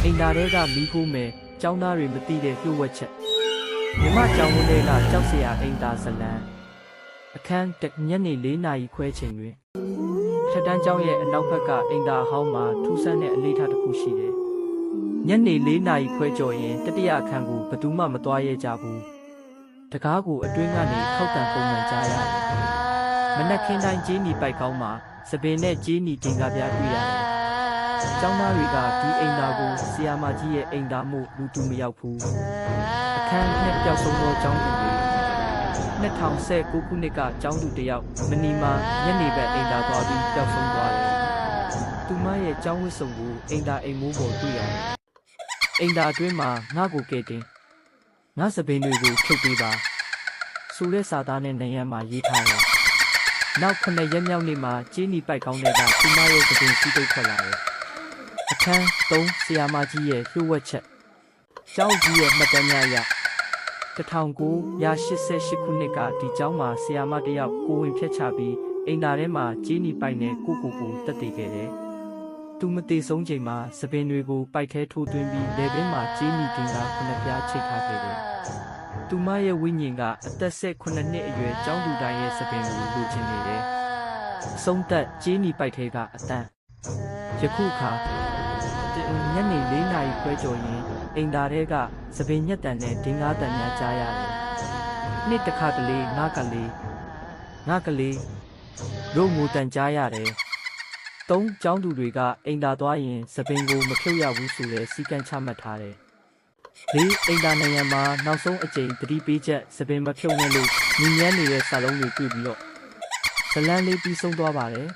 အိမ်သာတွေကမီးခိုးမယ်ကျောင်းသားတွေမသိတဲ့လျှို့ဝှက်ချက်မြမကျောင်းဝန်းတွေကကြောက်စရာအိမ်သာဇလံအခန်းညနေ4 နာရီခွဲချိန်တွင်ထက်တန်းကျောင်းရဲ့အနောက်ဘက်ကအိမ်သာအဟောင်းမှာထူးဆန်းတဲ့အလေးထားတစ်ခုရှိတယ်ညနေ4 နာရီခွဲကျော်ရင်တတိယအခန်းကိုဘယ်သူမှမသွားရဲကြဘူးတကားကိုအတွင်းကနေခောက်တံပုံမှန်ကြားရတယ်မနက်ခင်းတိုင်းကြေးနီပိုက်ကောင်းမှာစပင်နဲ့ကြေးနီတင်ကားပြားတွေ့ရတယ်ကျောင်းသားတွေကဒီအိမ်သာကိုဆရာမကြီးရဲ့အိမ်သာမှုလူတူမရောက်ဘူးအခန်းနဲ့ပျောက်ဆုံးသောကျောင်းသူတွေ2019ခုနှစ်ကကျောင်းသူတယောက်မနီမာညနေဘက်အိမ်သာသွားပြီးပျောက်ဆုံးသွားတယ်သူမရဲ့ကျောင်းဝတ်စုံကိုအိမ်သာအိမ်မိုးပေါ်တွေ့ရတယ်အိမ်သာအတွင်းမှာငါ့ကိုကဲတင်ငါစပင်တွေကိုဖြုတ်ပေးပါဆိုတဲ့စာသားနဲ့နေရန်မှာရေးထားတယ်နောက်9 ရက်မြောက်နေ့မှာကြေးနီပိုက်ကောင်းတဲ့ကသူမရဲ့စပင်စီးတုတ်ထွက်လာတယ်အခန်း3ဆရာမကြီးရဲ့လျှို့ဝှက်ချက်ကျောင်းကြီးရဲ့မှတ်တမ်းများအရ1988ခုနှစ်ကဒီကျောင်းမှာဆရာမတယောက်ကိုဝင်ဖြတ်ချပြီးအိမ်သာထဲမှာကြေးနီပိုက်နဲ့ကိုတက်တည်ခဲ့တယ်သူမသေးဆုံးချိန်မှာစပင်တွေကိုပိုက်ထဲထိုးသွင်းပြီးလေပင်မှာကြေးနီတင်ကား9 ပြားချိတ်ထားခဲ့တယ်သူမရဲ့ဝိညာဉ်ကအသက်18 နှစ်အရွယ်ကျောင်းသူတိုင်းရဲ့စပင်ကိုလိုချင်နေတယ်အဆုံးသက်ကြေးနီပိုက်ထဲကအတန်းယခုအခါညနေ4 နာရီခွဲကျော်ရင်အိမ်သာထဲကစပင်ညက်တန်နဲ့ဒင်းကားတန်များကြားရတယ်နှစ်တစ်ခါတလေငါကလေးတို့ငိုတန်ကြားရတယ်3ကျောင်းသူတွေကအိမ်သာသွားရင်စပင်ကိုမဖြုတ်ရဘူးဆိုတဲ့စီကံချမှတ်ထားတယ်4အိမ်သာနိုင်ငံမှာနောက်ဆုံးအကြိမ်သတိပေးချက်စပင်မဖြုတ်နဲ့လို့ညီညမ်းနေတဲ့စာလုံးတွေတွေ့ပြီးတော့ဇလန်းလေးပြီးဆုံးသွားပါတယ်